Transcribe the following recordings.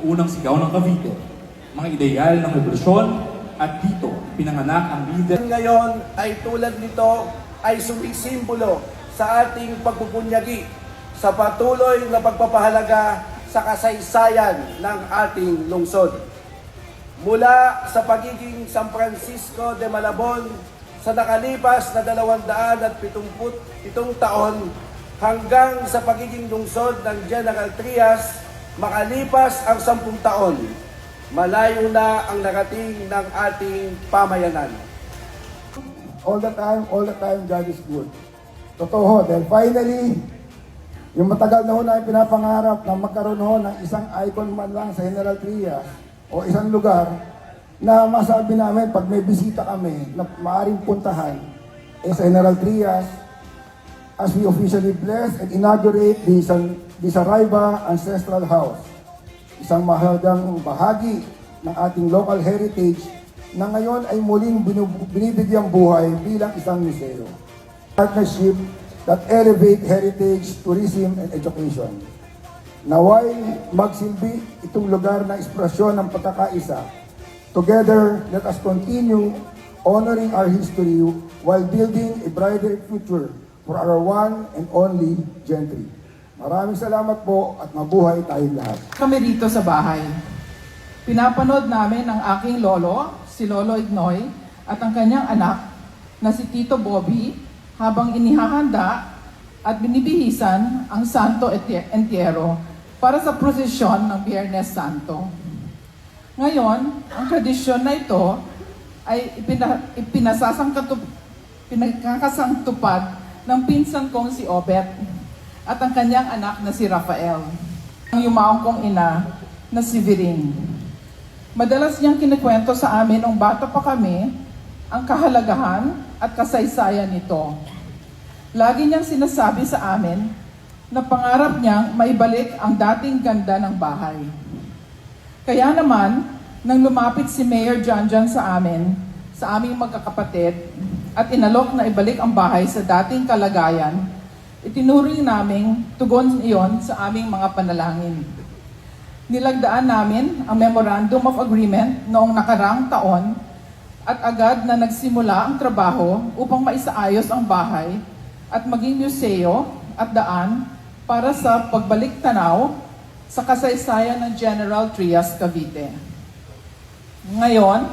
unang sigaw ng Cavite, mga ideal ng revolusyon, at dito pinanganak ang leader. Ngayon ay tulad nito ay sumisimbolo sa ating pagpupunyagi sa patuloy na pagpapahalaga sa kasaysayan ng ating lungsod. Mula sa pagiging San Francisco de Malabon sa nakalipas na 277 taon hanggang sa pagiging lungsod ng General Trias makalipas ang 10 taon, malayo na ang narating ng ating pamayanan. All the time, God is good. Totoo, dahil finally, yung matagal na ho na pinapangarap na magkaroon ho ng isang icon man lang sa General Trias o isang lugar na masabi namin pag may bisita kami na maaaring puntahan sa General Trias as we officially bless and inaugurate the Saraiva Ancestral House. Isang mahalagang bahagi ng ating local heritage na ngayon ay muling binibigyang buhay bilang isang museo. Partnership that elevate heritage, tourism, and education. Naway magsilbi itong lugar na ekspresyon ng pagkakaisa. Together, let us continue honoring our history while building a brighter future for our one and only Gentry. Maraming salamat po at mabuhay tayong lahat. Kami dito sa bahay. Pinapanood namin ang aking lolo, si Lolo Ignoy, at ang kanyang anak na si Tito Bobby habang inihahanda at binibihisan ang Santo Entierro para sa prosesyon ng Biyernes Santo. Ngayon, ang tradisyon na ito ay pinagkakasangtupad ng pinsan kong si Obet at ang kanyang anak na si Rafael, ang yumaong kong ina na si Viring. Madalas niyang kinikwento sa amin nung bata pa kami ang kahalagahan at kasaysayan nito. Lagi niyang sinasabi sa amin na pangarap niyang maibalik ang dating ganda ng bahay. Kaya naman, nang lumapit si Mayor Janjan sa amin, sa aming magkakapatid, at inalok na ibalik ang bahay sa dating kalagayan, itinuring naming tugon iyon sa aming mga panalangin. Nilagdaan namin ang Memorandum of Agreement noong nakaraang taon at agad na nagsimula ang trabaho upang maisaayos ang bahay at maging museo at daan para sa pagbalik tanaw sa kasaysayan ng General Trias, Cavite. Ngayon,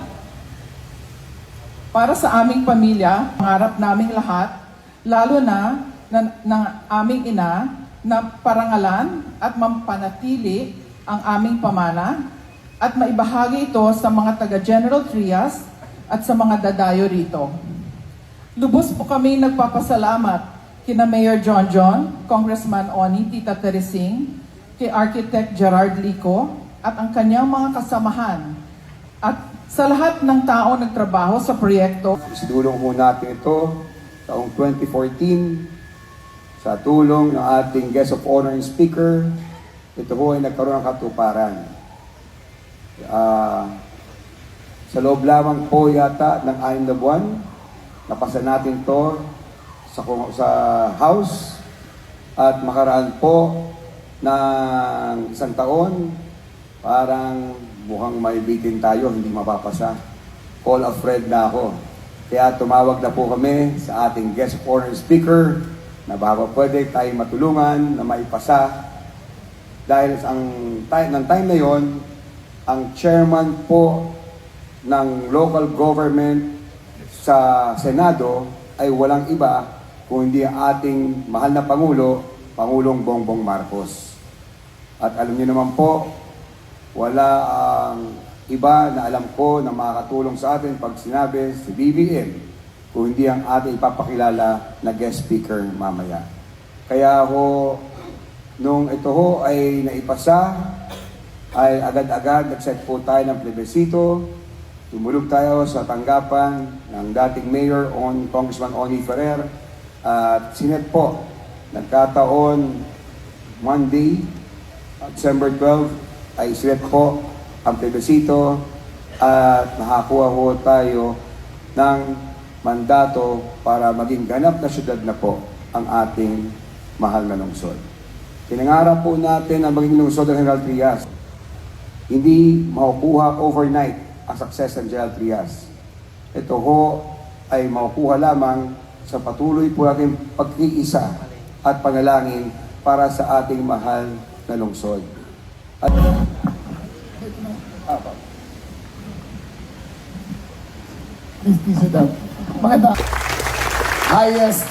para sa aming pamilya, pangarap naming lahat, lalo na ng aming ina, na parangalan at mampanatili ang aming pamana at maibahagi ito sa mga taga-General Trias at sa mga dadayo rito. Lubos po kami nagpapasalamat kina Mayor John, Congressman Oni, Tita Teresing, kay Architect Gerard Lico at ang kanyang mga kasamahan at sa lahat ng tao nagtrabaho sa proyekto. Sinulong po natin ito taong 2014 sa tulong ng ating guest of honor and speaker. Ito po ay nagkaroon ng katuparan. Sa loob lamang po yata ng 6 na buwan, napasa natin to sa House at makaraan po ng 1 taon, parang mukhang maibitin tayo, hindi mapapasa. Call a friend na ako. Kaya tumawag na po kami sa ating guest of honor speaker na baka pwede tayo matulungan na maipasa. Dahil ng time na yon, ang chairman po ng local government sa Senado ay walang iba kung hindi ang ating mahal na Pangulo, Pangulong Bongbong Marcos. At alam niyo naman po, wala ang iba na alam ko na makakatulong sa atin pag sinabi si BBM kung hindi ang ating ipapakilala na guest speaker mamaya. Kaya ho, nung ito ho ay naipasa, ay agad-agad nag-set po tayo ng plebisito. Tumulog tayo sa tanggapan ng dating Mayor Congressman Oni Ferrer at Senate po. Nagkataon Monday, December 12, ay sinet po ang plebisito at nakakuha ho tayo ng mandato para maging ganap na syudad na po ang ating mahal na lungsod. Pinangarap po natin na maging lungsod ng General Trias. Hindi makukuha overnight ang success ng General Trias. Ito ho ay makukuha lamang sa patuloy po natin pagkiisa at panalangin para sa ating mahal na lungsod. At Please sit down. Maganda. Highest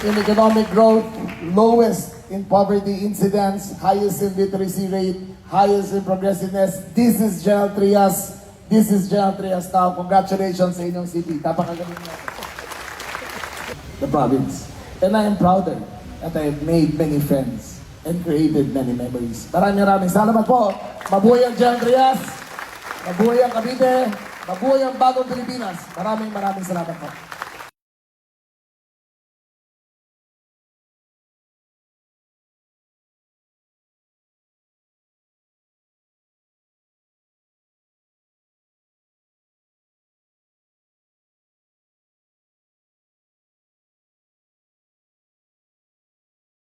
in economic growth, lowest in poverty incidence, highest in literacy rate, highest in progressiveness. This is General Trias. This is General Trias now. Congratulations sa inyong city. Tapakagaling natin. The province. And I am prouder that I have made many friends and created many memories. Maraming salamat po. Mabuhay ang General Trias. Mabuhay ang Cavite. Mabuhay ang bagong Pilipinas. Maraming salamat po.